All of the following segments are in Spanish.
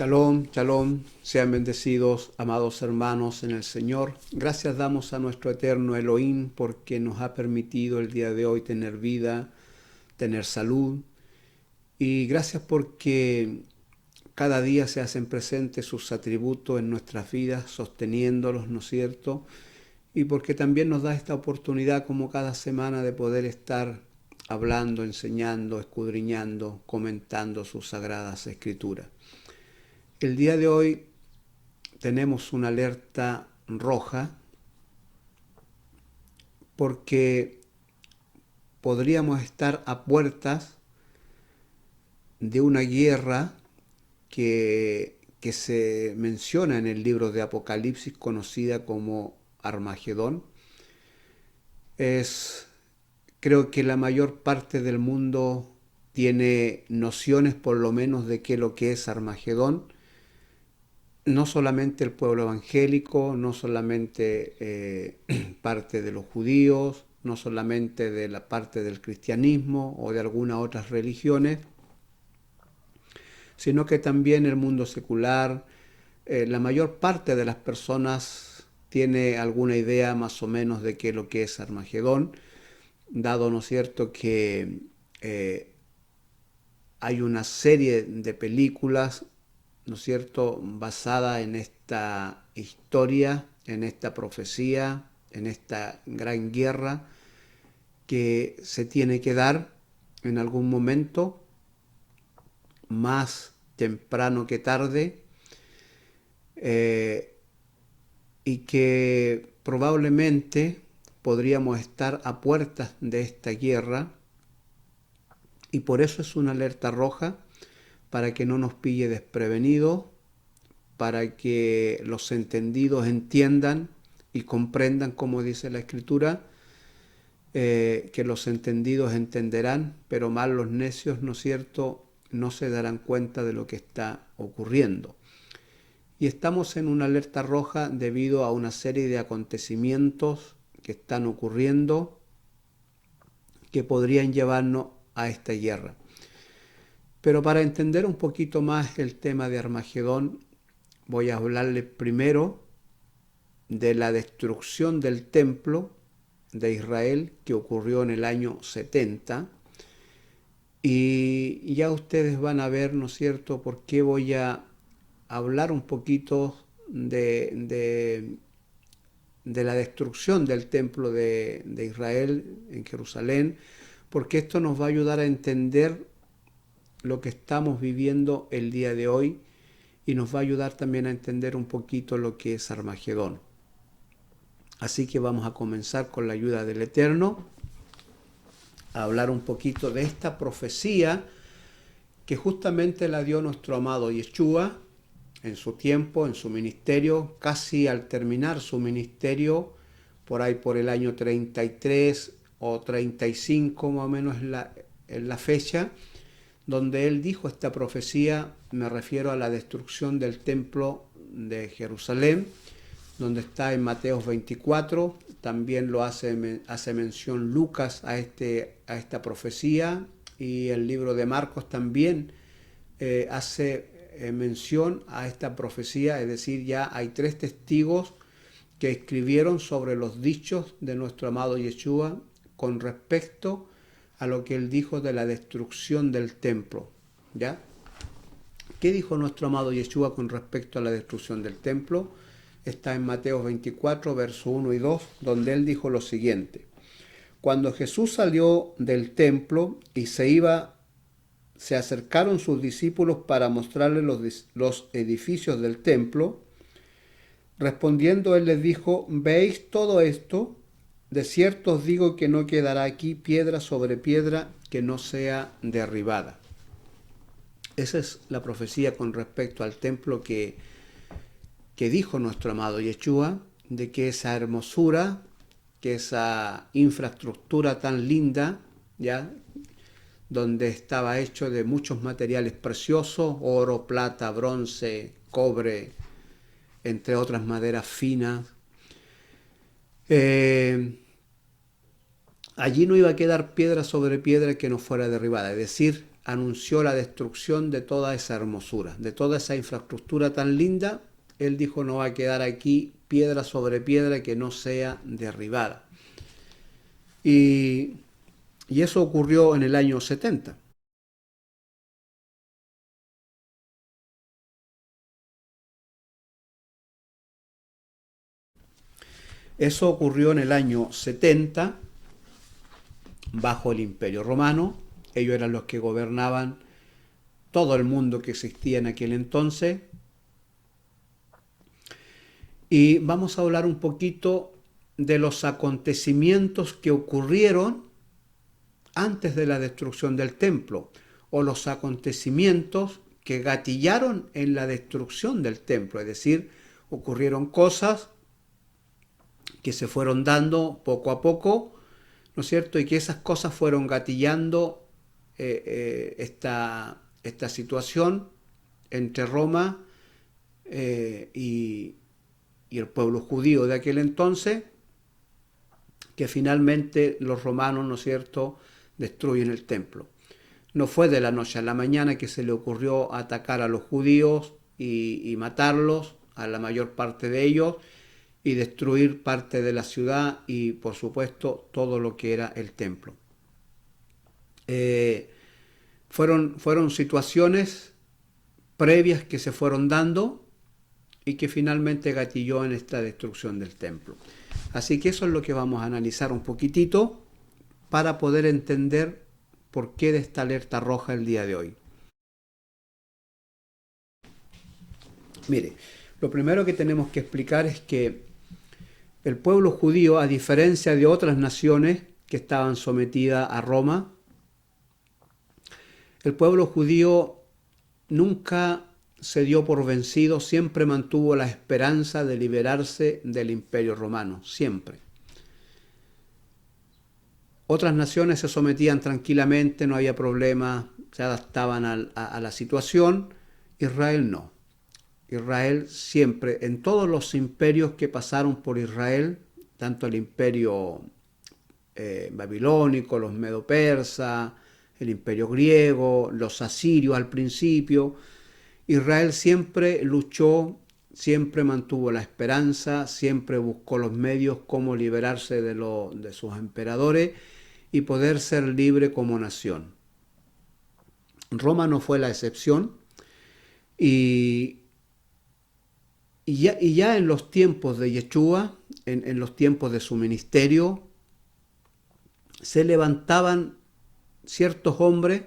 Shalom, shalom, sean bendecidos, amados hermanos en el Señor. Gracias damos a nuestro eterno Elohim porque nos ha permitido el día de hoy tener vida, tener salud. Y gracias porque cada día se hacen presentes sus atributos en nuestras vidas, sosteniéndolos, ¿no es cierto? Y porque también nos da esta oportunidad como cada semana de poder estar hablando, enseñando, escudriñando, comentando sus sagradas escrituras. El día de hoy tenemos una alerta roja porque podríamos estar a puertas de una guerra que se menciona en el libro de Apocalipsis, conocida como Armagedón. Creo que la mayor parte del mundo tiene nociones por lo menos de qué lo que es Armagedón. No solamente el pueblo evangélico, no solamente parte de los judíos, no solamente de la parte del cristianismo o de algunas otras religiones, sino que también el mundo secular, la mayor parte de las personas tiene alguna idea más o menos de qué es lo que es Armagedón, dado, ¿no es cierto?, que hay una serie de películas, ¿no es cierto?, basada en esta historia, en esta profecía, en esta gran guerra que se tiene que dar en algún momento, más temprano que tarde, y que probablemente podríamos estar a puertas de esta guerra, y por eso es una alerta roja, para que no nos pille desprevenidos, para que los entendidos entiendan y comprendan, como dice la Escritura, que los entendidos entenderán, pero mal los necios, ¿no es cierto?, no se darán cuenta de lo que está ocurriendo. Y estamos en una alerta roja debido a una serie de acontecimientos que están ocurriendo que podrían llevarnos a esta guerra. Pero para entender un poquito más el tema de Armagedón, voy a hablarles primero de la destrucción del templo de Israel que ocurrió en el año 70. Y ya ustedes van a ver, ¿no es cierto?, por qué voy a hablar un poquito de la destrucción del templo de Israel en Jerusalén, porque esto nos va a ayudar a entender lo que estamos viviendo el día de hoy y nos va a ayudar también a entender un poquito lo que es Armagedón. Así que vamos a comenzar con la ayuda del Eterno a hablar un poquito de esta profecía que justamente la dio nuestro amado Yeshua en su tiempo, en su ministerio, casi al terminar su ministerio, por ahí por el año 33 o 35 más o menos en la fecha, donde él dijo esta profecía. Me refiero a la destrucción del templo de Jerusalén, donde está en Mateo 24, también lo hace mención Lucas a esta profecía, y el libro de Marcos también hace mención a esta profecía, es decir, ya hay 3 testigos que escribieron sobre los dichos de nuestro amado Yeshua con respecto a lo que él dijo de la destrucción del templo, ¿ya? ¿Qué dijo nuestro amado Yeshua con respecto a la destrucción del templo? Está en Mateo 24, verso 1 y 2, donde él dijo lo siguiente: Cuando Jesús salió del templo y se acercaron sus discípulos para mostrarle los edificios del templo. Respondiendo él les dijo: ¿Veis todo esto? De cierto os digo que no quedará aquí piedra sobre piedra que no sea derribada. Esa es la profecía con respecto al templo que dijo nuestro amado Yeshua, de que esa hermosura, que esa infraestructura tan linda, ¿ya?, donde estaba hecho de muchos materiales preciosos, oro, plata, bronce, cobre, entre otras maderas finas. Allí no iba a quedar piedra sobre piedra que no fuera derribada, es decir, anunció la destrucción de toda esa hermosura, de toda esa infraestructura tan linda. Él dijo, no va a quedar aquí piedra sobre piedra que no sea derribada. Y eso ocurrió en el año 70. Eso ocurrió en el año 70 bajo el Imperio Romano. Ellos eran los que gobernaban todo el mundo que existía en aquel entonces. Y vamos a hablar un poquito de los acontecimientos que ocurrieron antes de la destrucción del templo, o los acontecimientos que gatillaron en la destrucción del templo. Es decir, ocurrieron cosas que se fueron dando poco a poco, ¿no es cierto? Y que esas cosas fueron gatillando esta situación entre Roma y el pueblo judío de aquel entonces, que finalmente los romanos, ¿no es cierto?, destruyen el templo. No fue de la noche a la mañana que se le ocurrió atacar a los judíos y matarlos, a la mayor parte de ellos, y destruir parte de la ciudad y, por supuesto, todo lo que era el templo. Fueron situaciones previas que se fueron dando y que finalmente gatilló en esta destrucción del templo. Así que eso es lo que vamos a analizar un poquitito para poder entender por qué de esta alerta roja el día de hoy. Mire, lo primero que tenemos que explicar es que el pueblo judío, a diferencia de otras naciones que estaban sometidas a Roma, el pueblo judío nunca se dio por vencido, siempre mantuvo la esperanza de liberarse del Imperio Romano, siempre. Otras naciones se sometían tranquilamente, no había problema, se adaptaban a la situación. Israel no. Israel siempre, en todos los imperios que pasaron por Israel, tanto el imperio babilónico, los medo-persas, el imperio griego, los asirios al principio, Israel siempre luchó, siempre mantuvo la esperanza, siempre buscó los medios cómo liberarse de sus emperadores y poder ser libre como nación. Roma no fue la excepción y ya en los tiempos de Yeshua, en los tiempos de su ministerio, se levantaban ciertos hombres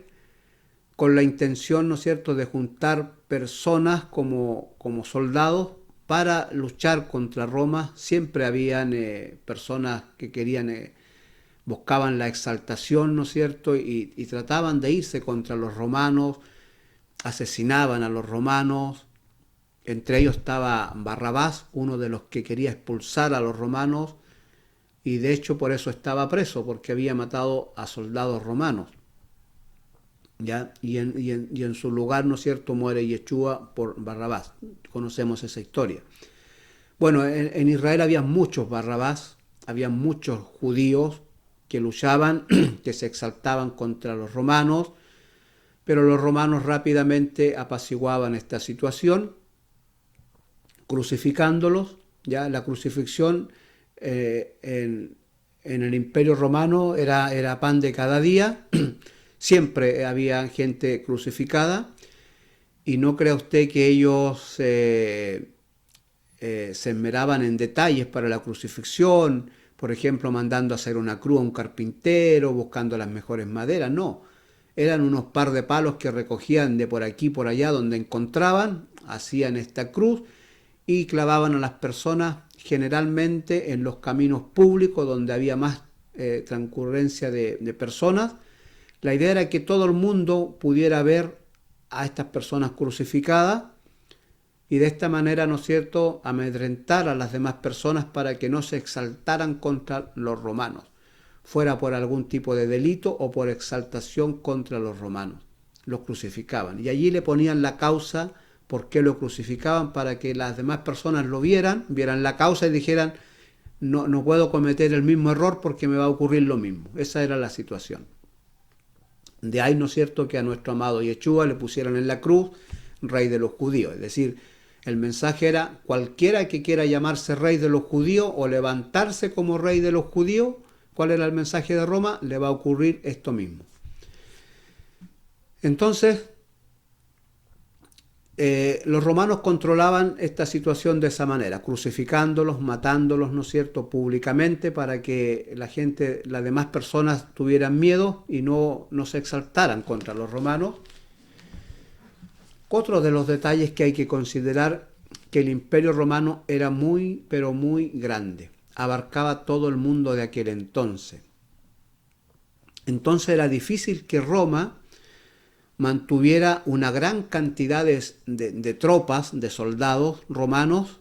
con la intención, ¿no es cierto?, de juntar personas como soldados para luchar contra Roma. Siempre habían personas que buscaban la exaltación, ¿no es cierto?, y trataban de irse contra los romanos, asesinaban a los romanos. Entre ellos estaba Barrabás, uno de los que quería expulsar a los romanos, y de hecho por eso estaba preso, porque había matado a soldados romanos. ¿Ya? Y en su lugar, ¿no es cierto?, muere Yeshua por Barrabás. Conocemos esa historia. Bueno, en Israel había muchos Barrabás, había muchos judíos que luchaban, que se exaltaban contra los romanos, pero los romanos rápidamente apaciguaban esta situación, crucificándolos. Ya la crucifixión en el Imperio Romano era pan de cada día. Siempre había gente crucificada, y no crea usted que ellos se esmeraban en detalles para la crucifixión, por ejemplo, mandando a hacer una cruz a un carpintero, buscando las mejores maderas. No, eran unos par de palos que recogían de por aquí por allá donde encontraban, hacían esta cruz y clavaban a las personas generalmente en los caminos públicos donde había más transcurrencia de personas. La idea era que todo el mundo pudiera ver a estas personas crucificadas y de esta manera, ¿no es cierto?, amedrentar a las demás personas para que no se exaltaran contra los romanos, fuera por algún tipo de delito o por exaltación contra los romanos. Los crucificaban y allí le ponían la causa por qué lo crucificaban, para que las demás personas lo vieran la causa y dijeran, no puedo cometer el mismo error porque me va a ocurrir lo mismo. Esa era la situación. De ahí, ¿no es cierto?, que a nuestro amado Yeshua le pusieran en la cruz rey de los judíos. Es decir, el mensaje era: cualquiera que quiera llamarse rey de los judíos o levantarse como rey de los judíos, ¿cuál era el mensaje de Roma? Le va a ocurrir esto mismo. Entonces, los romanos controlaban esta situación de esa manera, crucificándolos, matándolos, ¿no es cierto?, públicamente, para que la gente, las demás personas tuvieran miedo y no se exaltaran contra los romanos. Otro de los detalles que hay que considerar, que el Imperio Romano era muy, pero muy grande, abarcaba todo el mundo de aquel entonces. Entonces era difícil que Roma mantuviera una gran cantidad de tropas, de soldados romanos,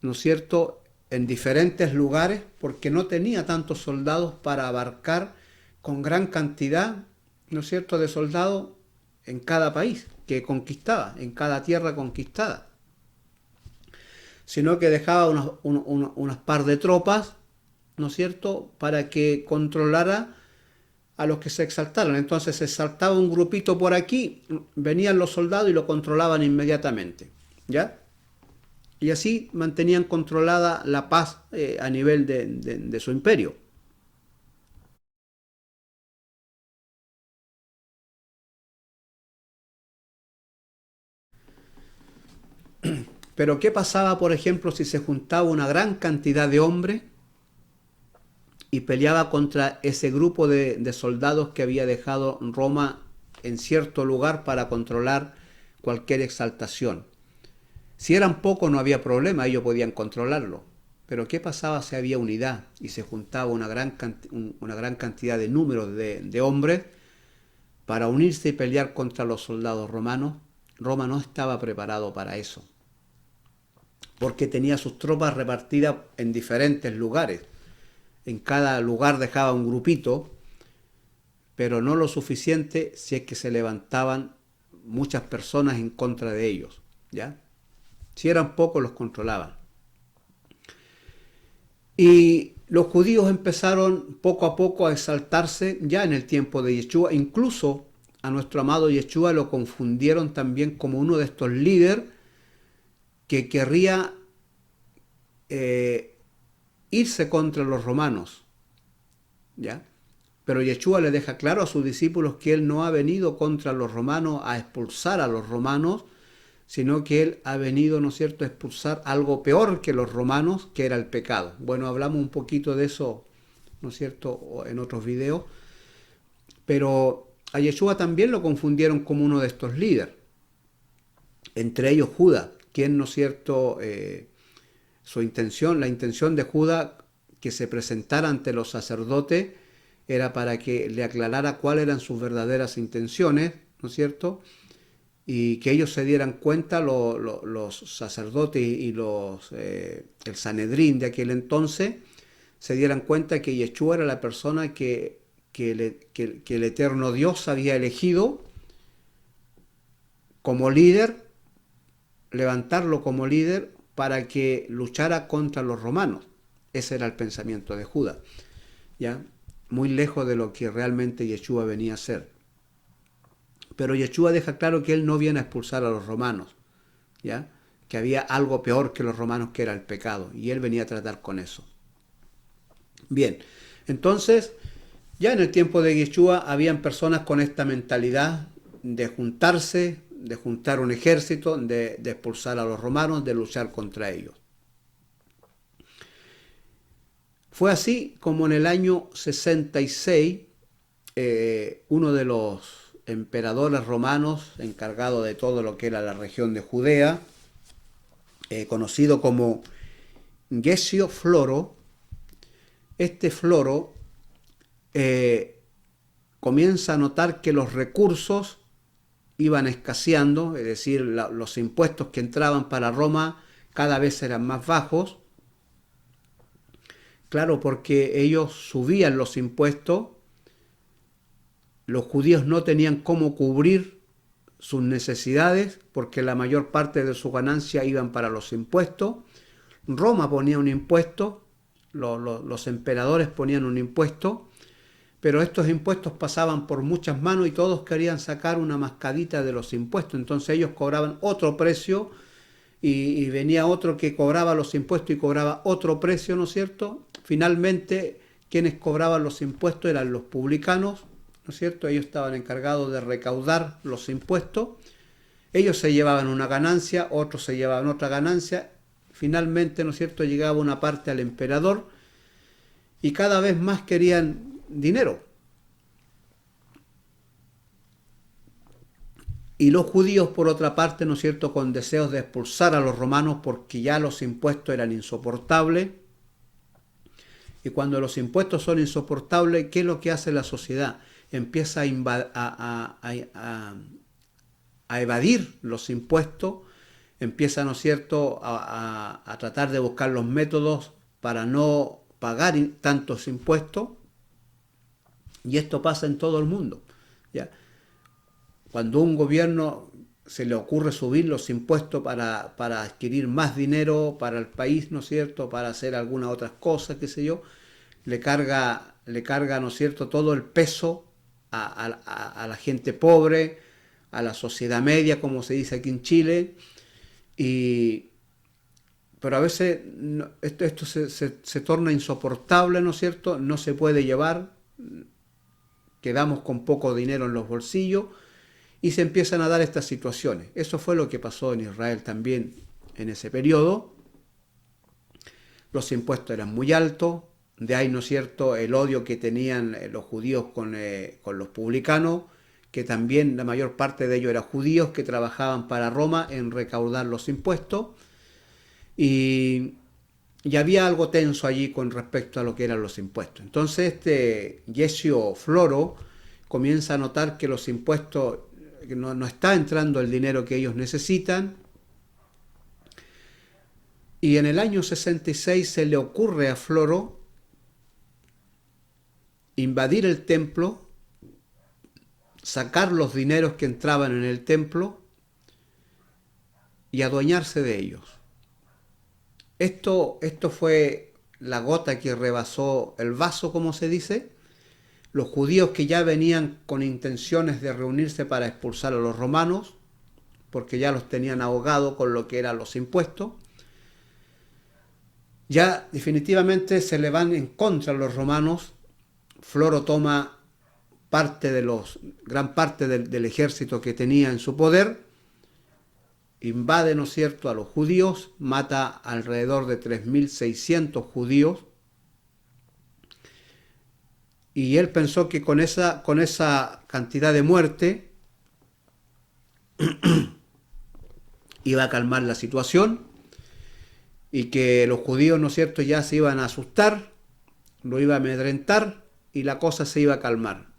¿no es cierto?, en diferentes lugares, porque no tenía tantos soldados para abarcar con gran cantidad, ¿no es cierto?, de soldados en cada país que conquistaba, en cada tierra conquistada, sino que dejaba unas par de tropas, ¿no es cierto?, para que controlara a los que se exaltaron. Entonces se saltaba un grupito por aquí, venían los soldados y lo controlaban inmediatamente, ¿ya? Y así mantenían controlada la paz a nivel de su imperio. Pero ¿qué pasaba, por ejemplo, si se juntaba una gran cantidad de hombres y peleaba contra ese grupo de soldados que había dejado Roma en cierto lugar para controlar cualquier exaltación? Si eran pocos no había problema, ellos podían controlarlo. Pero ¿qué pasaba si había unidad y se juntaba una gran cantidad de números de hombres para unirse y pelear contra los soldados romanos? Roma no estaba preparado para eso, porque tenía sus tropas repartidas en diferentes lugares. En cada lugar dejaba un grupito, pero no lo suficiente si es que se levantaban muchas personas en contra de ellos, ¿ya? Si eran pocos, los controlaban. Y los judíos empezaron poco a poco a exaltarse ya en el tiempo de Yeshua. Incluso a nuestro amado Yeshua lo confundieron también como uno de estos líderes que querría irse contra los romanos, ¿ya? Pero Yeshua le deja claro a sus discípulos que él no ha venido contra los romanos a expulsar a los romanos, sino que él ha venido, ¿no es cierto?, a expulsar algo peor que los romanos, que era el pecado. Bueno, hablamos un poquito de eso, ¿no es cierto?, en otros videos, pero a Yeshua también lo confundieron como uno de estos líderes, entre ellos Judas, quien, ¿no es cierto?, la intención de Judas que se presentara ante los sacerdotes era para que le aclarara cuáles eran sus verdaderas intenciones, ¿no es cierto?, y que ellos se dieran cuenta, los sacerdotes y el Sanedrín de aquel entonces, se dieran cuenta que Yeshua era la persona que el eterno Dios había elegido como líder, levantarlo como líder para que luchara contra los romanos. Ese era el pensamiento de Judas, ¿ya? Muy lejos de lo que realmente Yeshua venía a ser. Pero Yeshua deja claro que él no viene a expulsar a los romanos, ¿ya?, que había algo peor que los romanos, que era el pecado, y él venía a tratar con eso. Bien, entonces, ya en el tiempo de Yeshua habían personas con esta mentalidad de juntarse, de juntar un ejército, de expulsar a los romanos, de luchar contra ellos. Fue así como en el año 66, uno de los emperadores romanos encargado de todo lo que era la región de Judea, conocido como Gesio Floro, este Floro comienza a notar que los recursos iban escaseando, es decir, los impuestos que entraban para Roma cada vez eran más bajos. Claro, porque ellos subían los impuestos, los judíos no tenían cómo cubrir sus necesidades porque la mayor parte de su ganancia iban para los impuestos. Roma ponía un impuesto, los emperadores ponían un impuesto, pero estos impuestos pasaban por muchas manos y todos querían sacar una mascadita de los impuestos. Entonces ellos cobraban otro precio y venía otro que cobraba los impuestos y cobraba otro precio, ¿no es cierto? Finalmente, quienes cobraban los impuestos eran los publicanos, ¿no es cierto? Ellos estaban encargados de recaudar los impuestos. Ellos se llevaban una ganancia, otros se llevaban otra ganancia. Finalmente, ¿no es cierto?, llegaba una parte al emperador y cada vez más querían dinero. Y los judíos, por otra parte, ¿no es cierto?, con deseos de expulsar a los romanos porque ya los impuestos eran insoportables. Y cuando los impuestos son insoportables, ¿qué es lo que hace la sociedad? Empieza a evadir los impuestos, empieza, ¿no es cierto?, a tratar de buscar los métodos para no pagar tantos impuestos. Y esto pasa en todo el mundo, ¿ya? Cuando a un gobierno se le ocurre subir los impuestos para adquirir más dinero para el país, ¿no es cierto?, para hacer algunas otras cosas, qué sé yo, le carga, ¿no es cierto?, todo el peso a la gente pobre, a la sociedad media, como se dice aquí en Chile, pero a veces esto se torna insoportable, ¿no es cierto?, no se puede llevar, quedamos con poco dinero en los bolsillos, y se empiezan a dar estas situaciones. Eso fue lo que pasó en Israel también en ese periodo. Los impuestos eran muy altos, de ahí, ¿no es cierto?, el odio que tenían los judíos con los publicanos, que también la mayor parte de ellos eran judíos que trabajaban para Roma en recaudar los impuestos. Y había algo tenso allí con respecto a lo que eran los impuestos. Entonces Yesio Floro comienza a notar que los impuestos, que no está entrando el dinero que ellos necesitan, y en el año 66 se le ocurre a Floro invadir el templo, sacar los dineros que entraban en el templo y adueñarse de ellos. Esto fue la gota que rebasó el vaso, como se dice. Los judíos que ya venían con intenciones de reunirse para expulsar a los romanos, porque ya los tenían ahogados con lo que eran los impuestos, ya definitivamente se le van en contra los romanos. Floro toma gran parte del ejército que tenía en su poder, invade, ¿no es cierto?, a los judíos, mata alrededor de 3.600 judíos, y él pensó que con esa cantidad de muerte iba a calmar la situación y que los judíos, ¿no es cierto?, ya se iban a asustar, lo iba a amedrentar y la cosa se iba a calmar.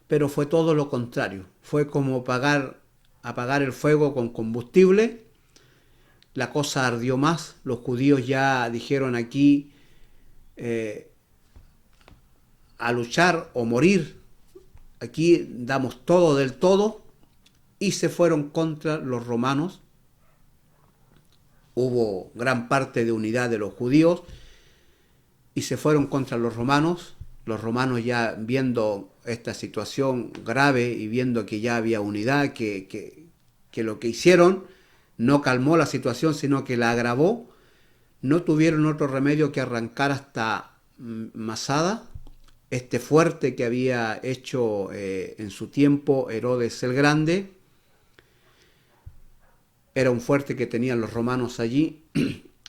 Pero fue todo lo contrario, fue como apagar el fuego con combustible. La cosa ardió más, los judíos ya dijeron aquí a luchar o morir, aquí damos todo del todo, y se fueron contra los romanos. Hubo gran parte de unidad de los judíos y se fueron contra los romanos. Los romanos, ya viendo esta situación grave y viendo que ya había unidad, que lo que hicieron no calmó la situación, sino que la agravó, no tuvieron otro remedio que arrancar hasta Masada, este fuerte que había hecho en su tiempo Herodes el Grande. Era un fuerte que tenían los romanos allí,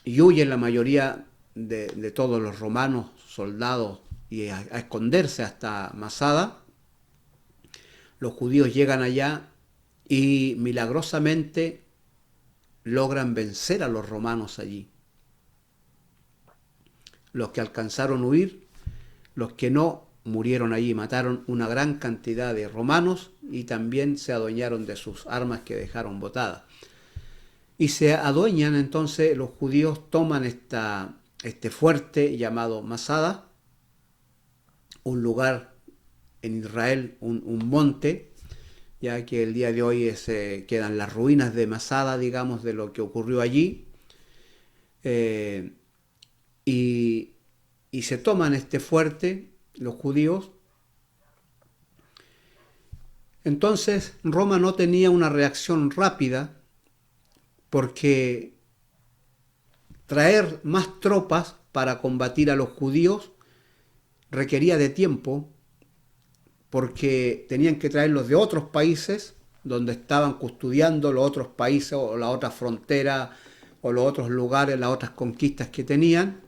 y huyen la mayoría de todos los romanos, soldados, y a esconderse hasta Masada. Los judíos llegan allá y milagrosamente logran vencer a los romanos allí. Los que alcanzaron a huir, los que no, murieron allí, mataron una gran cantidad de romanos y también se adueñaron de sus armas que dejaron botadas. Y se adueñan entonces, los judíos toman este fuerte llamado Masada, un lugar en Israel, un monte, ya que el día de hoy quedan las ruinas de Masada, digamos, de lo que ocurrió allí, y se toman este fuerte, los judíos. Entonces Roma no tenía una reacción rápida porque traer más tropas para combatir a los judíos requería de tiempo, porque tenían que traerlos de otros países donde estaban custodiando los otros países o la otra frontera o los otros lugares, las otras conquistas que tenían.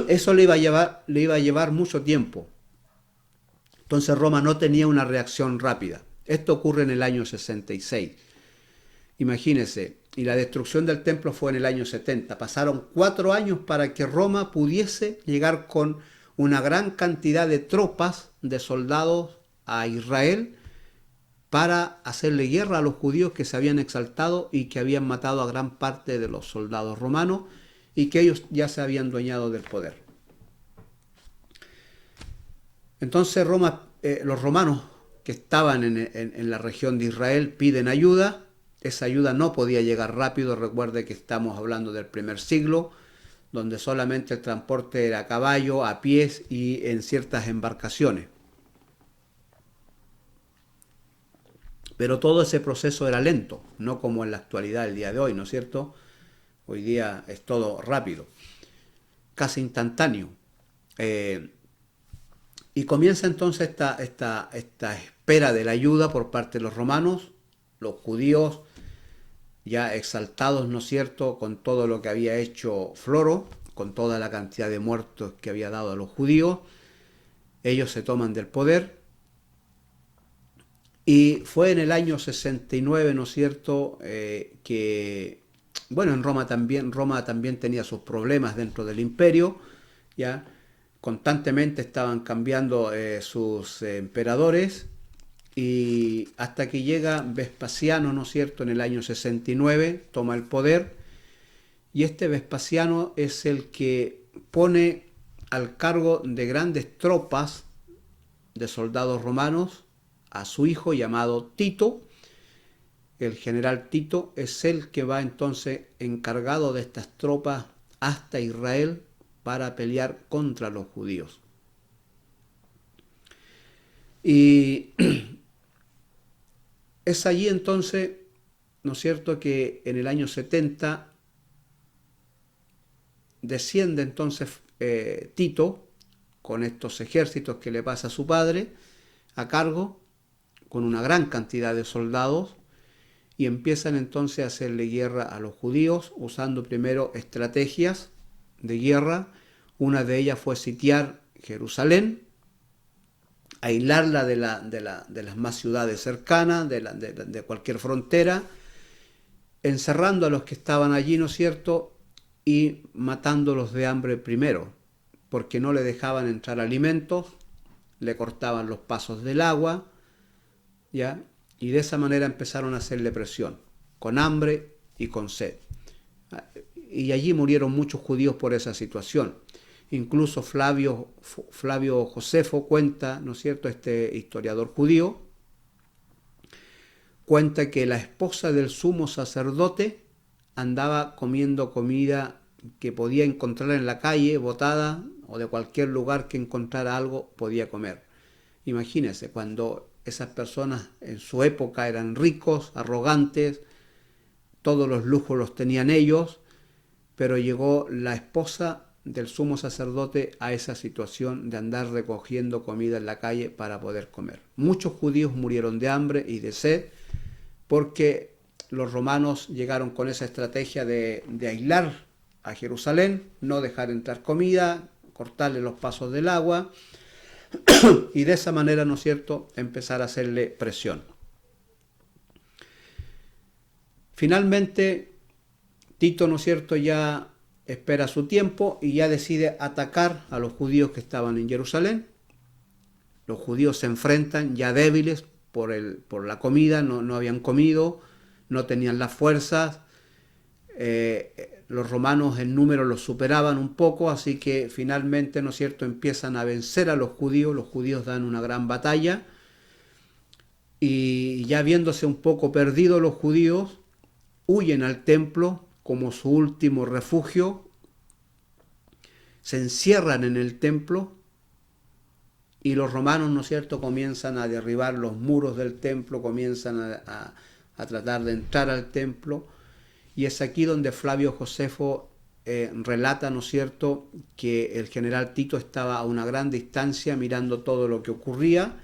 Eso le iba a llevar mucho tiempo. Entonces Roma no tenía una reacción rápida. Esto ocurre en el año 66. Imagínense, y la destrucción del templo fue en el año 70. Pasaron 4 años para que Roma pudiese llegar con una gran cantidad de tropas, de soldados a Israel, para hacerle guerra a los judíos que se habían exaltado y que habían matado a gran parte de los soldados romanos y que ellos ya se habían dueñado del poder. Entonces los romanos que estaban en la región de Israel piden ayuda. Esa ayuda no podía llegar rápido. Recuerde que estamos hablando del primer siglo, donde solamente el transporte era a caballo, a pies y en ciertas embarcaciones. Pero todo ese proceso era lento, no como en la actualidad, el día de hoy, ¿no es cierto? Hoy día es todo rápido, casi instantáneo. Y comienza entonces esta espera de la ayuda por parte de los romanos, los judíos ya exaltados, ¿no es cierto?, con todo lo que había hecho Floro, con toda la cantidad de muertos que había dado a los judíos. Ellos se toman del poder. Y fue en el año 69, ¿no es cierto?, que, bueno, en Roma también tenía sus problemas dentro del imperio, ya constantemente estaban cambiando sus emperadores, y hasta que llega Vespasiano, ¿no es cierto?, en el año 69, toma el poder, y este Vespasiano es el que pone al cargo de grandes tropas de soldados romanos a su hijo llamado Tito. El general Tito es el que va entonces encargado de estas tropas hasta Israel para pelear contra los judíos. Y es allí entonces, ¿no es cierto?, que en el año 70 desciende entonces Tito con estos ejércitos que le pasa a su padre a cargo, con una gran cantidad de soldados, y empiezan entonces a hacerle guerra a los judíos, usando primero estrategias de guerra. Una de ellas fue sitiar Jerusalén, aislarla de las más ciudades cercanas, de cualquier frontera, encerrando a los que estaban allí, ¿no es cierto?, y matándolos de hambre primero, porque no le dejaban entrar alimentos, le cortaban los pasos del agua, ¿ya? Y de esa manera empezaron a hacerle presión, con hambre y con sed. Y allí murieron muchos judíos por esa situación. Incluso Flavio Josefo cuenta, ¿no es cierto?, este historiador judío, cuenta que la esposa del sumo sacerdote andaba comiendo comida que podía encontrar en la calle, botada, o de cualquier lugar que encontrara algo, podía comer. Imagínense, cuando esas personas en su época eran ricos, arrogantes, todos los lujos los tenían ellos, pero llegó la esposa del sumo sacerdote a esa situación de andar recogiendo comida en la calle para poder comer. Muchos judíos murieron de hambre y de sed porque los romanos llegaron con esa estrategia de aislar a Jerusalén, no dejar entrar comida, cortarle los pasos del agua, y de esa manera, ¿no es cierto?, empezar a hacerle presión. Finalmente, Tito, ¿no es cierto?, ya espera su tiempo y ya decide atacar a los judíos que estaban en Jerusalén. Los judíos se enfrentan ya débiles por la comida, no habían comido, no tenían las fuerzas. Los romanos en número los superaban un poco, así que finalmente, ¿no es cierto?, empiezan a vencer a los judíos dan una gran batalla, y ya viéndose un poco perdidos los judíos, huyen al templo como su último refugio, se encierran en el templo, y los romanos, ¿no es cierto?, comienzan a derribar los muros del templo, comienzan a tratar de entrar al templo, y es aquí donde Flavio Josefo relata, ¿no es cierto?, que el general Tito estaba a una gran distancia mirando todo lo que ocurría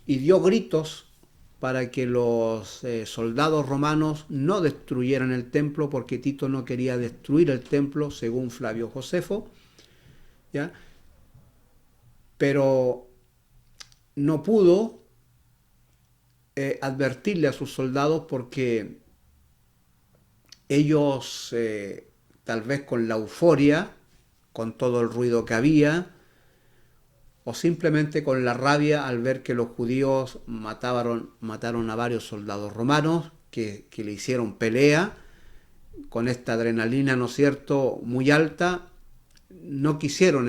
y dio gritos para que los soldados romanos no destruyeran el templo, porque Tito no quería destruir el templo, según Flavio Josefo, ¿ya? Pero no pudo advertirle a sus soldados, porque ellos, tal vez con la euforia, con todo el ruido que había, o simplemente con la rabia al ver que los judíos mataron a varios soldados romanos que le hicieron pelea, con esta adrenalina, ¿no es cierto?, muy alta, no quisieron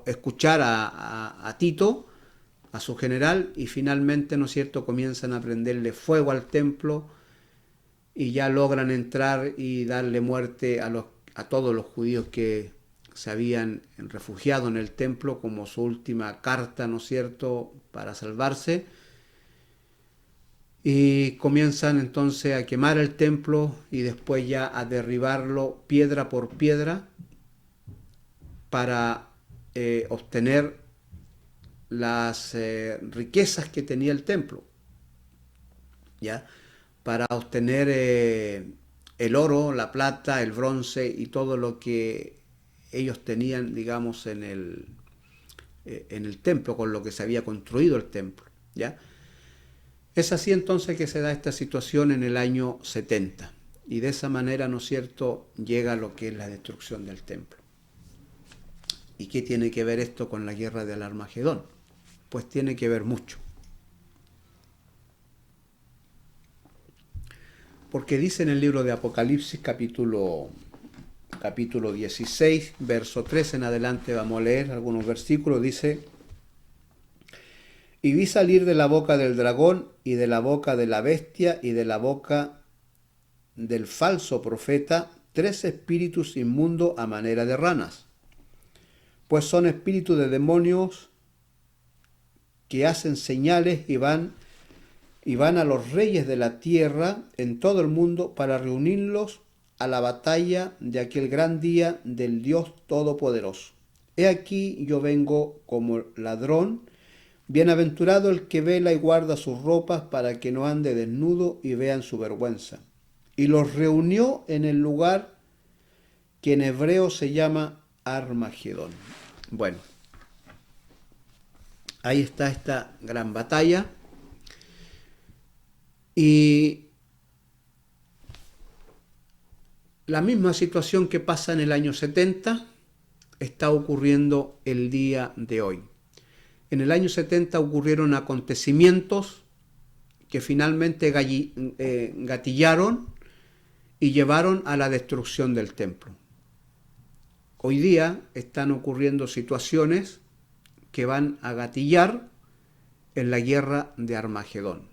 escuchar a Tito, a su general, y finalmente, ¿no es cierto?, comienzan a prenderle fuego al templo y ya logran entrar y darle muerte a todos los judíos que se habían refugiado en el templo como su última carta, ¿no es cierto?, para salvarse. Y comienzan entonces a quemar el templo y después ya a derribarlo piedra por piedra para obtener las riquezas que tenía el templo, ¿ya? Para obtener el oro, la plata, el bronce y todo lo que ellos tenían, digamos, en el templo, con lo que se había construido el templo, ¿ya? Es así entonces que se da esta situación en el año 70, y de esa manera, ¿no es cierto?, llega lo que es la destrucción del templo. ¿Y qué tiene que ver esto con la guerra del Armagedón? Pues tiene que ver mucho. Porque dice en el libro de Apocalipsis, capítulo 16, verso 3 en adelante, vamos a leer algunos versículos, dice: y vi salir de la boca del dragón y de la boca de la bestia y de la boca del falso profeta 3 espíritus inmundos a manera de ranas, pues son espíritus de demonios que hacen señales y van a los reyes de la tierra en todo el mundo para reunirlos a la batalla de aquel gran día del Dios Todopoderoso. He aquí yo vengo como ladrón. Bienaventurado el que vela y guarda sus ropas para que no ande desnudo y vean su vergüenza. Y los reunió en el lugar que en hebreo se llama Armagedón. Bueno, ahí está esta gran batalla. Y la misma situación que pasa en el año 70 está ocurriendo el día de hoy. En el año 70 ocurrieron acontecimientos que finalmente gatillaron y llevaron a la destrucción del templo. Hoy día están ocurriendo situaciones que van a gatillar en la guerra de Armagedón.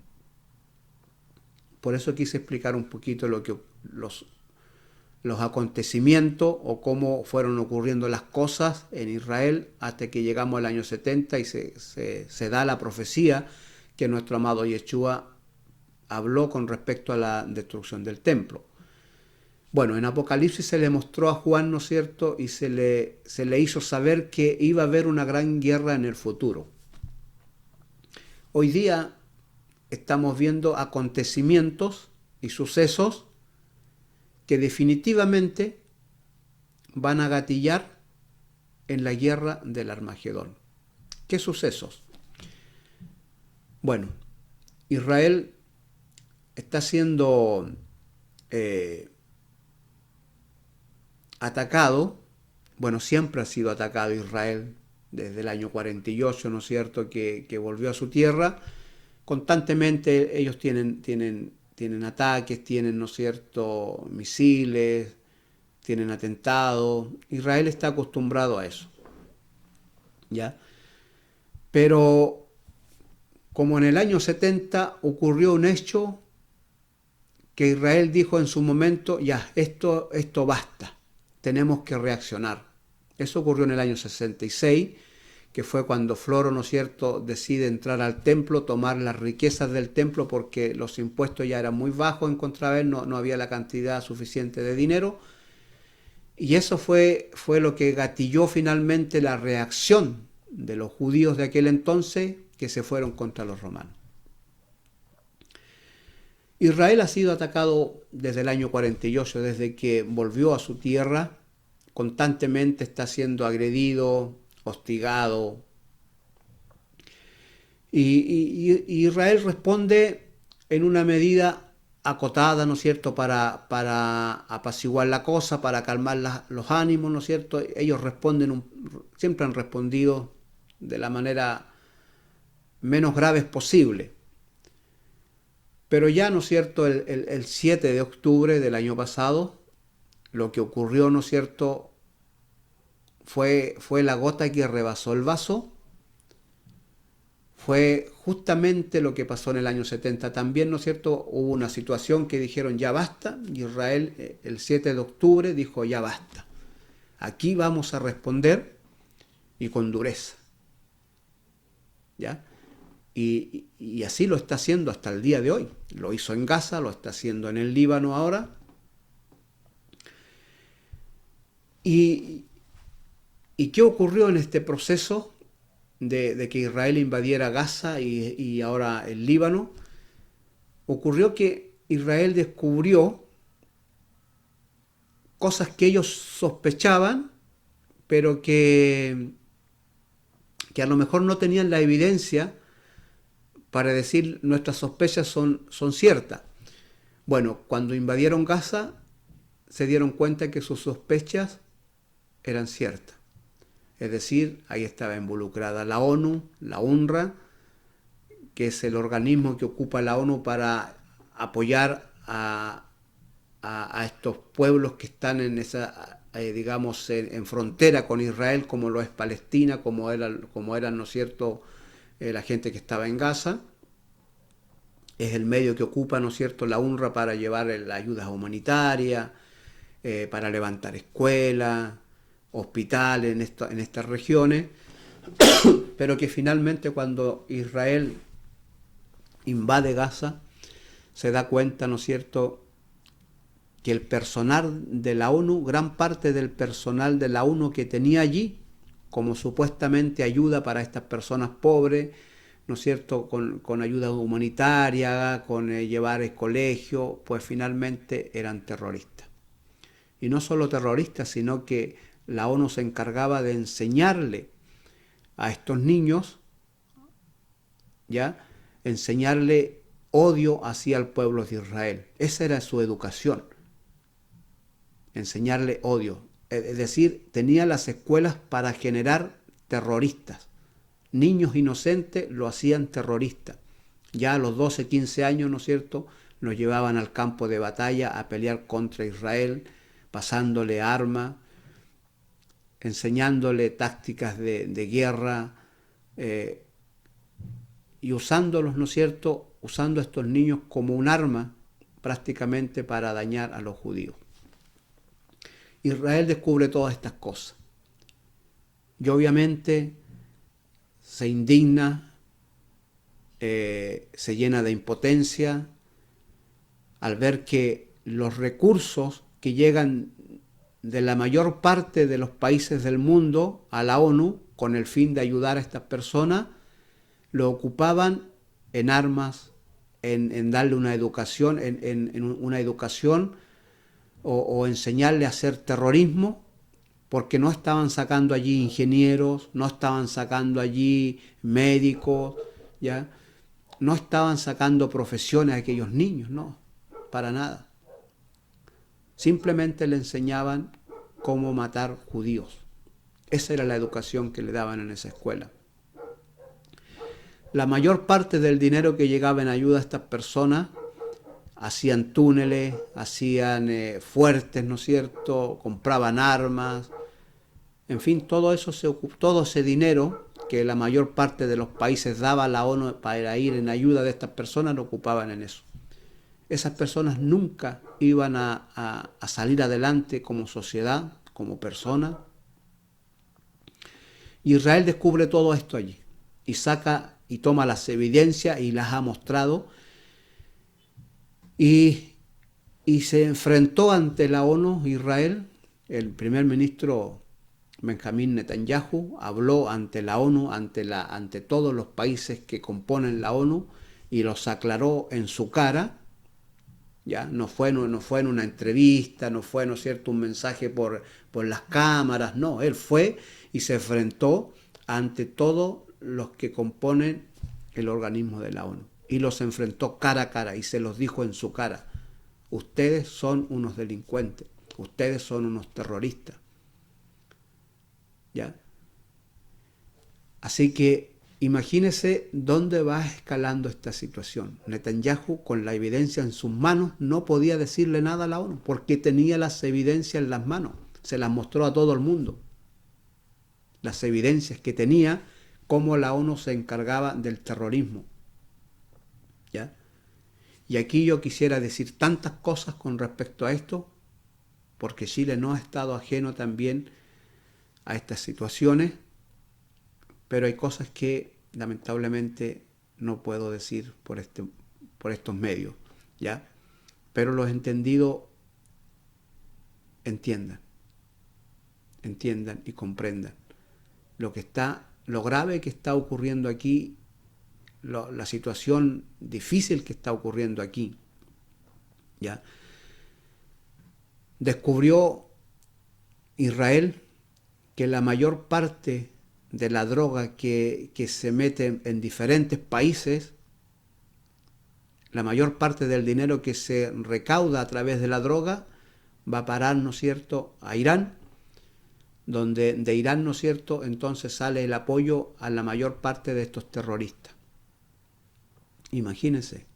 Por eso quise explicar un poquito los acontecimientos o cómo fueron ocurriendo las cosas en Israel hasta que llegamos al año 70 y se da la profecía que nuestro amado Yeshua habló con respecto a la destrucción del templo. Bueno, en Apocalipsis se le mostró a Juan, ¿no es cierto?, y se le hizo saber que iba a haber una gran guerra en el futuro. Hoy día estamos viendo acontecimientos y sucesos que definitivamente van a gatillar en la guerra del Armagedón. ¿Qué sucesos? Bueno, Israel está siendo atacado. Bueno, siempre ha sido atacado Israel desde el año 48, ¿no es cierto?, que volvió a su tierra. Constantemente ellos tienen ataques, tienen, ¿no es cierto?, misiles, tienen atentados. Israel está acostumbrado a eso, ¿ya? Pero como en el año 70 ocurrió un hecho que Israel dijo en su momento: ya, esto basta, tenemos que reaccionar. Eso ocurrió en el año 66, que fue cuando Floro, ¿no es cierto?, decide entrar al templo, tomar las riquezas del templo porque los impuestos ya eran muy bajos en contra de él, no había la cantidad suficiente de dinero. Y eso fue lo que gatilló finalmente la reacción de los judíos de aquel entonces que se fueron contra los romanos. Israel ha sido atacado desde el año 48, desde que volvió a su tierra, constantemente está siendo agredido, hostigado. Y Israel responde en una medida acotada, ¿no es cierto?, para apaciguar la cosa, para calmar los ánimos, ¿no es cierto? Ellos responden, siempre han respondido de la manera menos grave posible. Pero ya, ¿no es cierto?, el 7 de octubre del año pasado, lo que ocurrió, ¿no es cierto?, fue la gota que rebasó el vaso. Fue justamente lo que pasó en el año 70 también, ¿no es cierto? Hubo una situación que dijeron ya basta, y Israel el 7 de octubre dijo ya basta. Aquí vamos a responder y con dureza. ¿Ya? Y así lo está haciendo hasta el día de hoy. Lo hizo en Gaza, lo está haciendo en el Líbano ahora. ¿Y qué ocurrió en este proceso de que Israel invadiera Gaza y ahora el Líbano? Ocurrió que Israel descubrió cosas que ellos sospechaban, pero que a lo mejor no tenían la evidencia para decir nuestras sospechas son ciertas. Bueno, cuando invadieron Gaza se dieron cuenta que sus sospechas eran ciertas. Es decir, ahí estaba involucrada la ONU, la UNRWA, que es el organismo que ocupa la ONU para apoyar a estos pueblos que están en esa, digamos, en frontera con Israel, como lo es Palestina, como eran, ¿no es cierto?, la gente que estaba en Gaza. Es el medio que ocupa, ¿no es cierto?, la UNRWA para llevar la ayuda humanitaria, para levantar escuelas, hospitales en estas regiones, pero que finalmente cuando Israel invade Gaza se da cuenta, ¿no es cierto?, que el personal de la ONU, gran parte del personal de la ONU que tenía allí, como supuestamente ayuda para estas personas pobres, ¿no es cierto?, con ayuda humanitaria, con llevar el colegio, pues finalmente eran terroristas. Y no solo terroristas, sino que la ONU se encargaba de enseñarle a estos niños, ¿ya?, enseñarle odio hacia el pueblo de Israel. Esa era su educación, enseñarle odio. Es decir, tenía las escuelas para generar terroristas. Niños inocentes lo hacían terroristas. Ya a los 12, 15 años, ¿no es cierto?, los llevaban al campo de batalla a pelear contra Israel, pasándole armas, enseñándole tácticas de guerra, y usándolos, ¿no es cierto?, usando a estos niños como un arma prácticamente para dañar a los judíos. Israel descubre todas estas cosas y obviamente se indigna, se llena de impotencia al ver que los recursos que llegan de la mayor parte de los países del mundo a la ONU con el fin de ayudar a estas personas lo ocupaban en armas, en darle una educación, en una educación o enseñarle a hacer terrorismo, porque no estaban sacando allí ingenieros, no estaban sacando allí médicos, ¿ya? No estaban sacando profesiones a aquellos niños, no, para nada. Simplemente le enseñaban cómo matar judíos. Esa era la educación que le daban en esa escuela. La mayor parte del dinero que llegaba en ayuda a estas personas hacían túneles, hacían fuertes, ¿no es cierto?, compraban armas, en fin, todo ese dinero que la mayor parte de los países daba a la ONU para ir en ayuda de estas personas lo ocupaban en eso. Esas personas nunca iban a salir adelante como sociedad, como personas. Y Israel descubre todo esto allí y saca y toma las evidencias y las ha mostrado y, y se enfrentó ante la ONU Israel. El primer ministro Benjamín Netanyahu habló ante la ONU, ante todos los países que componen la ONU, y los aclaró en su cara. ¿Ya? No fue en una entrevista, no fue, ¿no es cierto?, un mensaje por las cámaras, no, él fue y se enfrentó ante todos los que componen el organismo de la ONU. Y los enfrentó cara a cara y se los dijo en su cara: ustedes son unos delincuentes, ustedes son unos terroristas. ¿Ya? Así que imagínese dónde va escalando esta situación. Netanyahu, con la evidencia en sus manos, no podía decirle nada a la ONU porque tenía las evidencias en las manos. Se las mostró a todo el mundo. Las evidencias que tenía, cómo la ONU se encargaba del terrorismo. ¿Ya? Y aquí yo quisiera decir tantas cosas con respecto a esto, porque Chile no ha estado ajeno también a estas situaciones, pero hay cosas que lamentablemente no puedo decir por estos medios, ¿ya? Pero los entendidos entiendan y comprendan lo grave que está ocurriendo aquí, la situación difícil que está ocurriendo aquí, ¿ya? Descubrió Israel que la mayor parte de la droga que se mete en diferentes países, la mayor parte del dinero que se recauda a través de la droga va a parar, ¿no es cierto?, a Irán, donde de Irán, ¿no es cierto?, entonces sale el apoyo a la mayor parte de estos terroristas. Imagínense.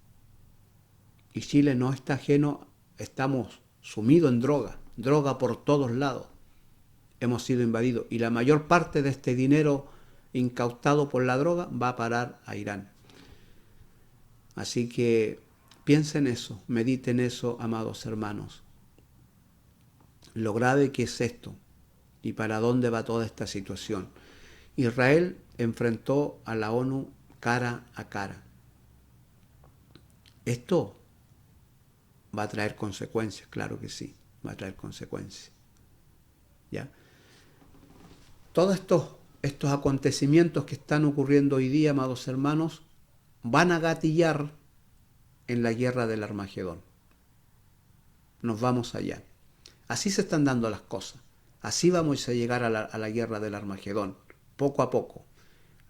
Y Chile no está ajeno, estamos sumidos en droga por todos lados. Hemos sido invadidos y la mayor parte de este dinero incautado por la droga va a parar a Irán. Así que piensen eso, mediten eso, amados hermanos. Lo grave que es esto y para dónde va toda esta situación. Israel enfrentó a la ONU cara a cara. Esto va a traer consecuencias, claro que sí, va a traer consecuencias. ¿Ya? Todos estos acontecimientos que están ocurriendo hoy día, amados hermanos, van a gatillar en la guerra del Armagedón. Nos vamos allá. Así se están dando las cosas. Así vamos a llegar a la guerra del Armagedón, poco a poco.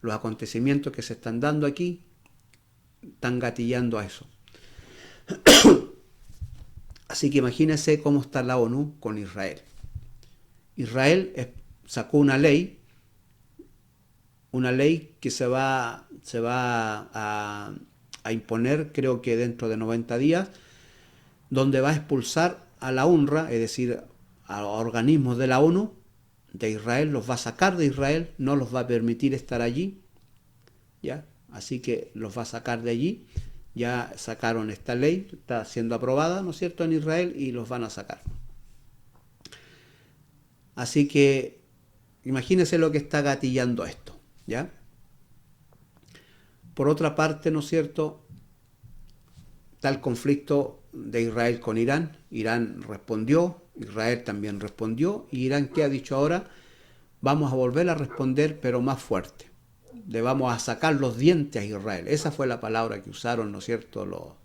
Los acontecimientos que se están dando aquí están gatillando a eso. Así que imagínense cómo está la ONU con Israel. Israel sacó una ley que se va a imponer, creo que dentro de 90 días, donde va a expulsar a la UNRWA, es decir, a los organismos de la ONU, de Israel, los va a sacar de Israel, no los va a permitir estar allí, ¿ya? Así que los va a sacar de allí. Ya sacaron esta ley, está siendo aprobada, ¿no es cierto?, en Israel, y los van a sacar. Así que imagínense lo que está gatillando esto, ¿ya? Por otra parte, ¿no es cierto?, está el conflicto de Israel con Irán. Irán respondió, Israel también respondió, y Irán, ¿qué ha dicho ahora? Vamos a volver a responder, pero más fuerte. Le vamos a sacar los dientes a Israel. Esa fue la palabra que usaron, ¿no es cierto?,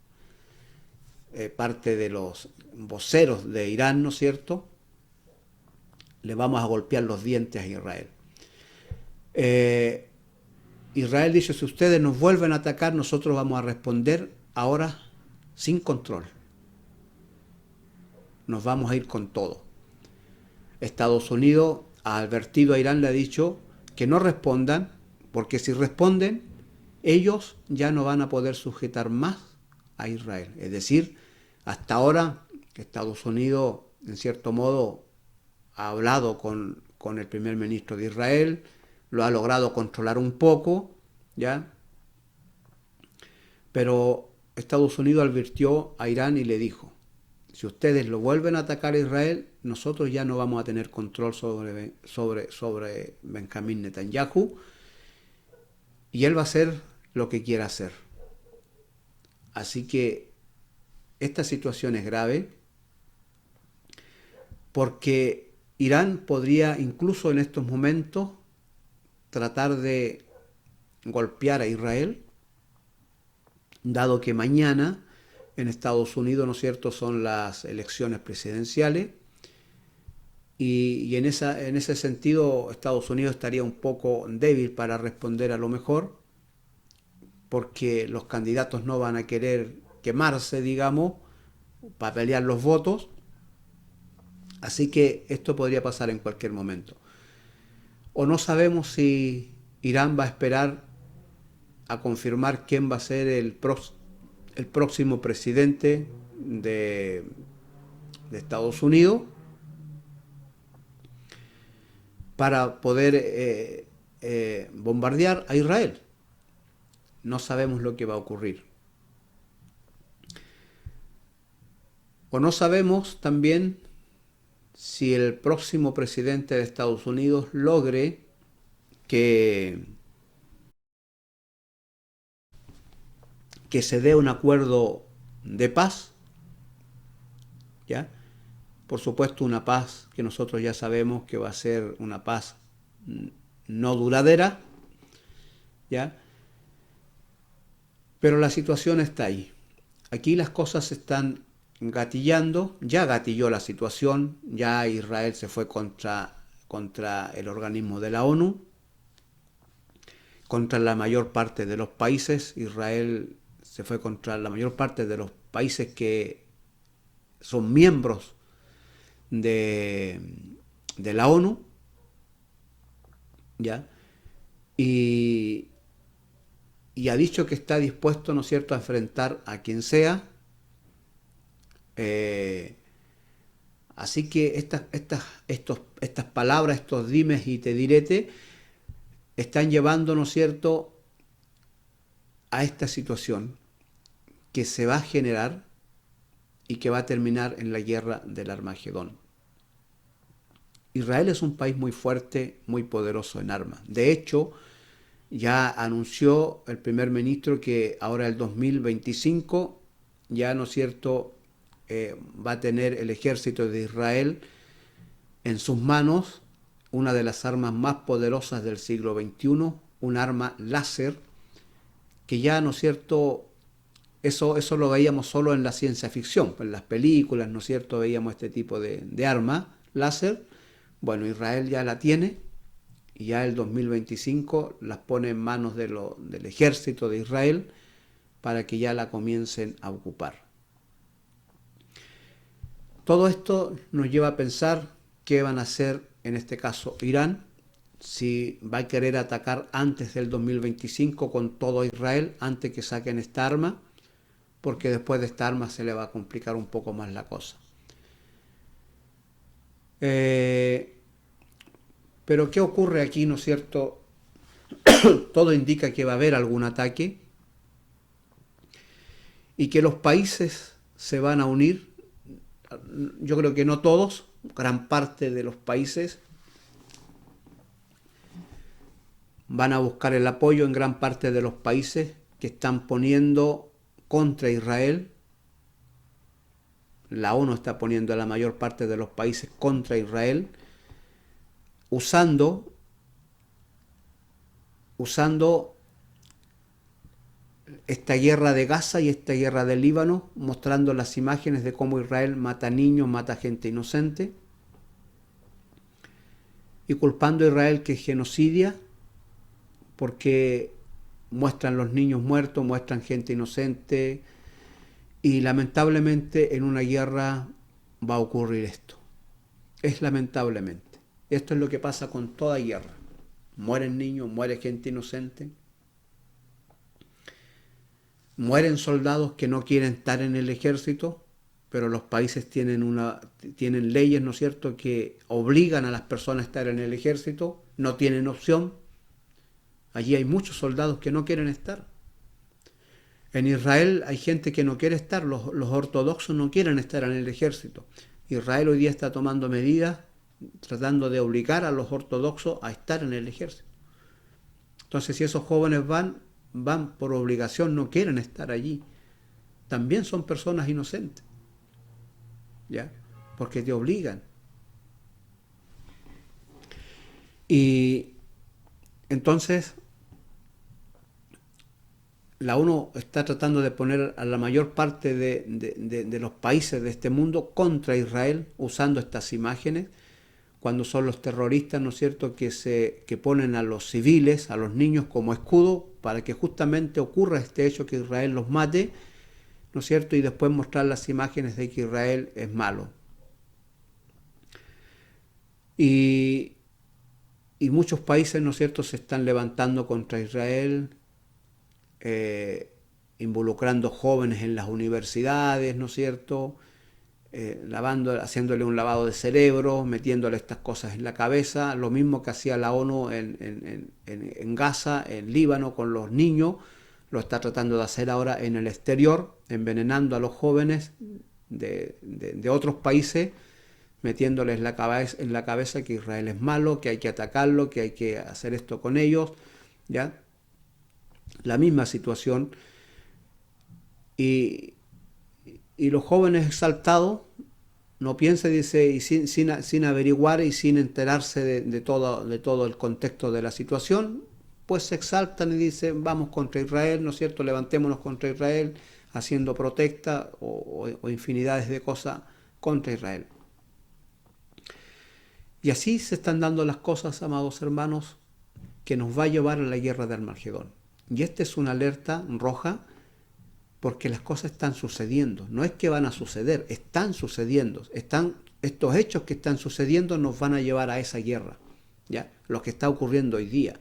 parte de los voceros de Irán, ¿no es cierto? Le vamos a golpear los dientes a Israel. Israel dice: si ustedes nos vuelven a atacar, nosotros vamos a responder ahora sin control. Nos vamos a ir con todo. Estados Unidos ha advertido a Irán, le ha dicho que no respondan, porque si responden, ellos ya no van a poder sujetar más a Israel. Es decir, hasta ahora Estados Unidos, en cierto modo, ha hablado con el primer ministro de Israel, lo ha logrado controlar un poco, ¿ya? Pero Estados Unidos advirtió a Irán y le dijo: si ustedes lo vuelven a atacar a Israel, nosotros ya no vamos a tener control sobre Benjamín Netanyahu y él va a hacer lo que quiera hacer. Así que esta situación es grave porque Irán podría incluso en estos momentos tratar de golpear a Israel, dado que mañana en Estados Unidos, ¿no es cierto?, son las elecciones presidenciales y en ese sentido Estados Unidos estaría un poco débil para responder a lo mejor, porque los candidatos no van a querer quemarse, digamos, para pelear los votos. Así que esto podría pasar en cualquier momento. O no sabemos si Irán va a esperar a confirmar quién va a ser el próximo presidente de Estados Unidos para poder bombardear a Israel. No sabemos lo que va a ocurrir. O no sabemos también si el próximo presidente de Estados Unidos logre que se dé un acuerdo de paz, ¿ya? Por supuesto, una paz que nosotros ya sabemos que va a ser una paz no duradera, ¿ya? Pero la situación está ahí. Aquí las cosas se están gatillando, ya gatilló la situación, ya Israel se fue contra el organismo de la ONU, contra la mayor parte de los países. Israel se fue contra la mayor parte de los países que son miembros de la ONU, ¿ya? Y ha dicho que está dispuesto, ¿no es cierto?, a enfrentar a quien sea. Así que estas palabras, estos dimes y te direte, están llevando, ¿no es cierto?, a esta situación que se va a generar y que va a terminar en la guerra del Armagedón. Israel es un país muy fuerte, muy poderoso en armas. De hecho, ya anunció el primer ministro que ahora el 2025 ya, ¿no es cierto?, va a tener el ejército de Israel en sus manos una de las armas más poderosas del siglo XXI, un arma láser, que ya, ¿no es cierto?, eso lo veíamos solo en la ciencia ficción, en las películas, ¿no es cierto?, veíamos este tipo de arma láser. Bueno, Israel ya la tiene y ya el 2025 las pone en manos del ejército de Israel para que ya la comiencen a ocupar. Todo esto nos lleva a pensar qué van a hacer, en este caso, Irán, si va a querer atacar antes del 2025 con todo Israel, antes que saquen esta arma, porque después de esta arma se le va a complicar un poco más la cosa. Pero ¿qué ocurre aquí, no es cierto? Todo indica que va a haber algún ataque y que los países se van a unir. Yo creo que no todos, gran parte de los países van a buscar el apoyo en gran parte de los países que están poniendo contra Israel. La ONU está poniendo a la mayor parte de los países contra Israel, usando esta guerra de Gaza y esta guerra del Líbano, mostrando las imágenes de cómo Israel mata niños, mata gente inocente, y culpando a Israel que genocidia, porque muestran los niños muertos, muestran gente inocente, y lamentablemente en una guerra va a ocurrir esto. Es lamentablemente. Esto es lo que pasa con toda guerra. Mueren niños, muere gente inocente, mueren soldados que no quieren estar en el ejército, pero los países tienen leyes, ¿no es cierto?, que obligan a las personas a estar en el ejército, no tienen opción. Allí hay muchos soldados que no quieren estar. En Israel hay gente que no quiere estar, los ortodoxos no quieren estar en el ejército. Israel hoy día está tomando medidas tratando de obligar a los ortodoxos a estar en el ejército. Entonces, si esos jóvenes van por obligación, no quieren estar allí. También son personas inocentes, ¿ya? Porque te obligan. Y entonces la ONU está tratando de poner a la mayor parte de los países de este mundo contra Israel usando estas imágenes, cuando son los terroristas, ¿no es cierto?, que ponen a los civiles, a los niños como escudo para que justamente ocurra este hecho, que Israel los mate, ¿no es cierto?, y después mostrar las imágenes de que Israel es malo. Y muchos países, ¿no es cierto?, se están levantando contra Israel, involucrando jóvenes en las universidades, ¿no es cierto?, haciéndole un lavado de cerebro, metiéndole estas cosas en la cabeza, lo mismo que hacía la ONU en Gaza, en Líbano, con los niños, lo está tratando de hacer ahora en el exterior, envenenando a los jóvenes de otros países, metiéndoles en la cabeza que Israel es malo, que hay que atacarlo, que hay que hacer esto con ellos, ¿ya? La misma situación. Y los jóvenes exaltados no piensan, dice, y sin averiguar y sin enterarse de todo el contexto de la situación, pues se exaltan y dicen, vamos contra Israel, ¿no es cierto?, levantémonos contra Israel, haciendo protesta o infinidades de cosas contra Israel. Y así se están dando las cosas, amados hermanos, que nos va a llevar a la guerra de Armagedón. Y esta es una alerta roja, porque las cosas están sucediendo. No es que van a suceder, están sucediendo. Estos hechos que están sucediendo nos van a llevar a esa guerra, ¿ya? Lo que está ocurriendo hoy día.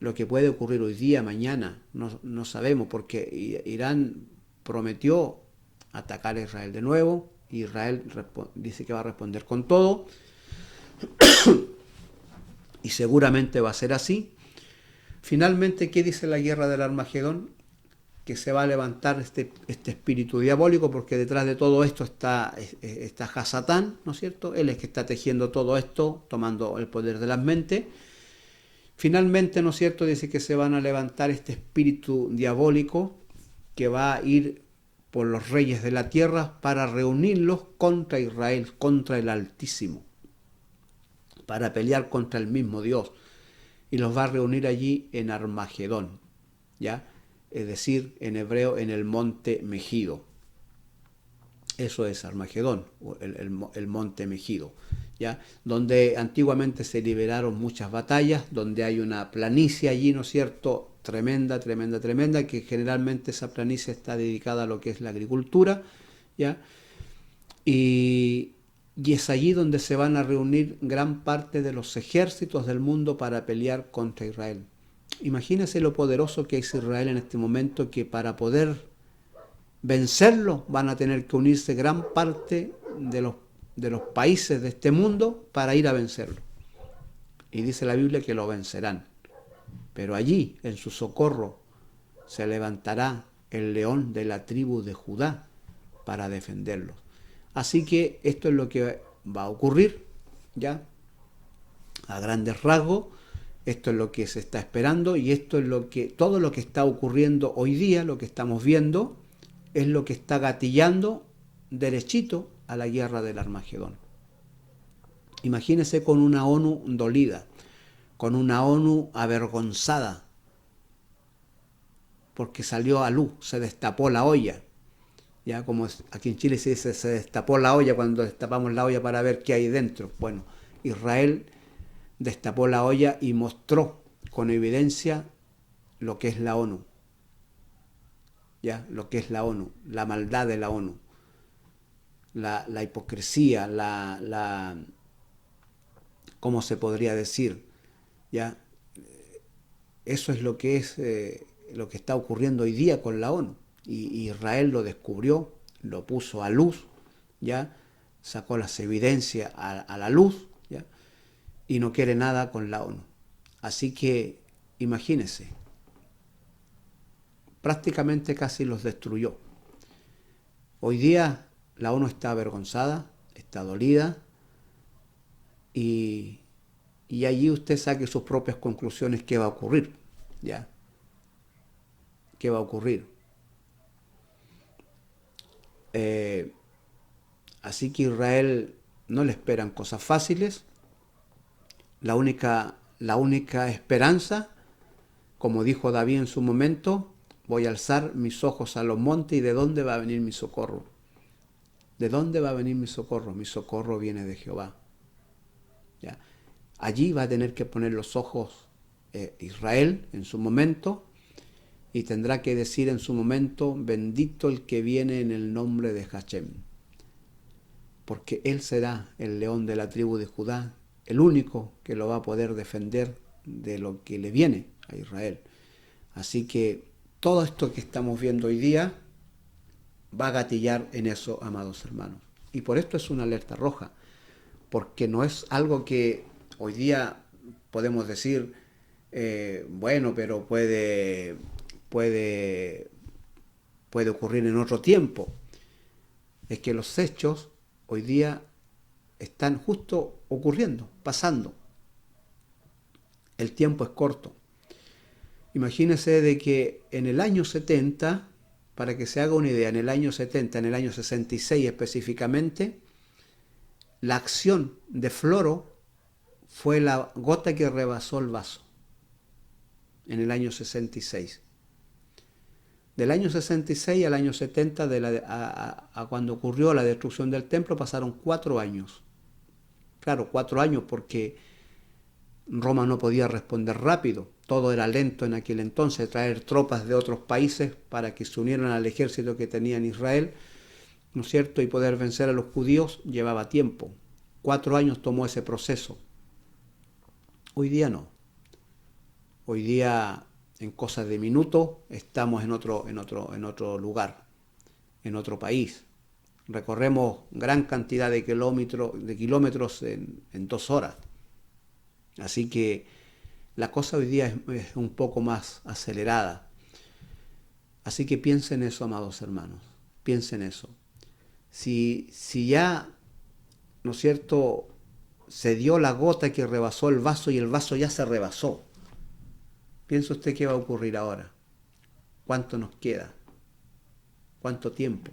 Lo que puede ocurrir hoy día, mañana, no sabemos, porque Irán prometió atacar a Israel de nuevo. Israel dice que va a responder con todo. Y seguramente va a ser así. Finalmente, ¿qué dice la guerra del Armagedón? Que se va a levantar este espíritu diabólico, porque detrás de todo esto está Hasatán, ¿no es cierto? Él es que está tejiendo todo esto, tomando el poder de las mentes. Finalmente, ¿no es cierto?, dice que se van a levantar este espíritu diabólico que va a ir por los reyes de la tierra para reunirlos contra Israel, contra el Altísimo, para pelear contra el mismo Dios. Y los va a reunir allí en Armagedón, ¿ya? Es decir, en hebreo, en el monte Megido. Eso es Armagedón, el monte Megido, ¿ya? Donde antiguamente se liberaron muchas batallas, donde hay una planicie allí, ¿no es cierto?, tremenda, que generalmente esa planicie está dedicada a lo que es la agricultura, ¿ya? Y es allí donde se van a reunir gran parte de los ejércitos del mundo para pelear contra Israel. Imagínense lo poderoso que es Israel en este momento, que para poder vencerlo van a tener que unirse gran parte de los países de este mundo para ir a vencerlo. Y dice la Biblia que lo vencerán. Pero allí, en su socorro, se levantará el león de la tribu de Judá para defenderlos. Así que esto es lo que va a ocurrir, ¿ya? A grandes rasgos, esto es lo que se está esperando, y esto es todo lo que está ocurriendo hoy día, lo que estamos viendo, es lo que está gatillando derechito a la guerra del Armagedón. Imagínense con una ONU dolida, con una ONU avergonzada, porque salió a luz, se destapó la olla. Ya como aquí en Chile se dice, se destapó la olla cuando destapamos la olla para ver qué hay dentro. Bueno, Israel destapó la olla y mostró con evidencia lo que es la ONU. ¿Ya? Lo que es la ONU, la maldad de la ONU, la hipocresía, ¿cómo se podría decir? ¿Ya? Eso es lo que está ocurriendo hoy día con la ONU. Y Israel lo descubrió, lo puso a luz, ¿ya? Sacó las evidencias a la luz, ¿ya? Y no quiere nada con la ONU. Así que imagínense, prácticamente casi los destruyó. Hoy día la ONU está avergonzada, está dolida, y allí usted saque sus propias conclusiones qué va a ocurrir, ¿ya? ¿Qué va a ocurrir? Así que Israel no le esperan cosas fáciles. La única esperanza, como dijo David en su momento, voy a alzar mis ojos a los montes y ¿de dónde va a venir mi socorro? ¿De dónde va a venir mi socorro? Mi socorro viene de Jehová. ¿Ya? Allí va a tener que poner los ojos Israel en su momento y tendrá que decir en su momento, bendito el que viene en el nombre de Hashem, porque él será el león de la tribu de Judá, el único que lo va a poder defender de lo que le viene a Israel. Así que todo esto que estamos viendo hoy día va a gatillar en eso, amados hermanos. Y por esto es una alerta roja, porque no es algo que hoy día podemos decir, bueno, pero puede ocurrir en otro tiempo. Es que los hechos hoy día están justo ocurriendo, pasando. El tiempo es corto. Imagínese de que en el año 70, para que se haga una idea, en el año 70, en el año 66 específicamente, la acción de Floro fue la gota que rebasó el vaso, en el año 66. Del año 66 al año 70, a cuando ocurrió la destrucción del templo, pasaron 4 años. Claro, 4 años porque Roma no podía responder rápido. Todo era lento en aquel entonces. Traer tropas de otros países para que se unieran al ejército que tenía en Israel, ¿no es cierto? Y poder vencer a los judíos llevaba tiempo. 4 años tomó ese proceso. Hoy día no. Hoy día, en cosas de minutos, estamos en otro lugar, en otro país. Recorremos gran cantidad de kilómetros en 2 horas. Así que la cosa hoy día es un poco más acelerada. Así que piensen eso, amados hermanos. Piensen eso. Si ya, ¿no es cierto?, se dio la gota que rebasó el vaso y el vaso ya se rebasó, ¿piensa usted qué va a ocurrir ahora? ¿Cuánto nos queda? ¿Cuánto tiempo?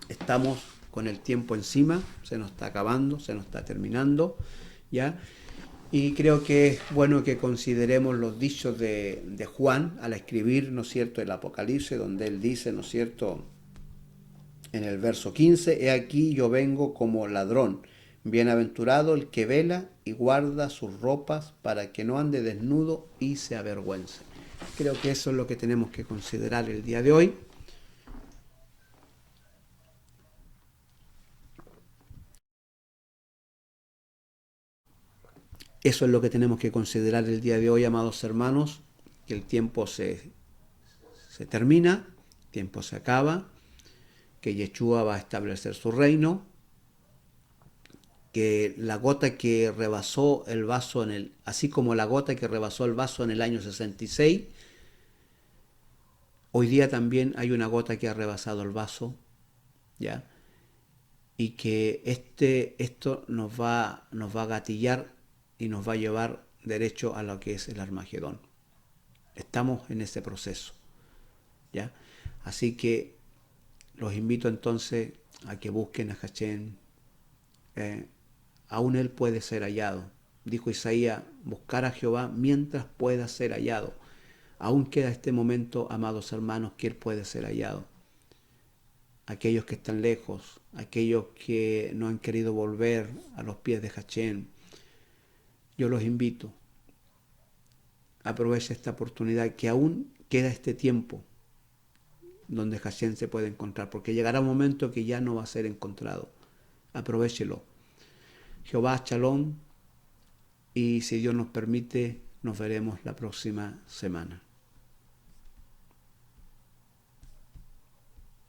Estamos con el tiempo encima, se nos está acabando, se nos está terminando, ¿ya? Y creo que es bueno que consideremos los dichos de Juan al escribir, ¿no es cierto?, el Apocalipsis, donde él dice, ¿no es cierto?, en el verso 15, he aquí yo vengo como ladrón, bienaventurado el que vela y guarda sus ropas para que no ande desnudo y se avergüence. Creo que eso es lo que tenemos que considerar el día de hoy. Eso es lo que tenemos que considerar el día de hoy, amados hermanos, que el tiempo se termina, el tiempo se acaba, que Yeshua va a establecer su reino, que la gota que rebasó el vaso así como la gota que rebasó el vaso en el año 66, hoy día también hay una gota que ha rebasado el vaso, ¿ya? Y que esto nos va a gatillar y nos va a llevar derecho a lo que es el Armagedón. Estamos en ese proceso, ¿ya? Así que los invito entonces a que busquen a Hashem. Aún él puede ser hallado. Dijo Isaías, buscar a Jehová mientras pueda ser hallado. Aún queda este momento, amados hermanos, que él puede ser hallado. Aquellos que están lejos, aquellos que no han querido volver a los pies de Hashem, yo los invito. Aprovecha esta oportunidad, que aún queda este tiempo donde Hashem se puede encontrar, porque llegará un momento que ya no va a ser encontrado. Aprovéchelo. Jehová, Shalom, y si Dios nos permite, nos veremos la próxima semana.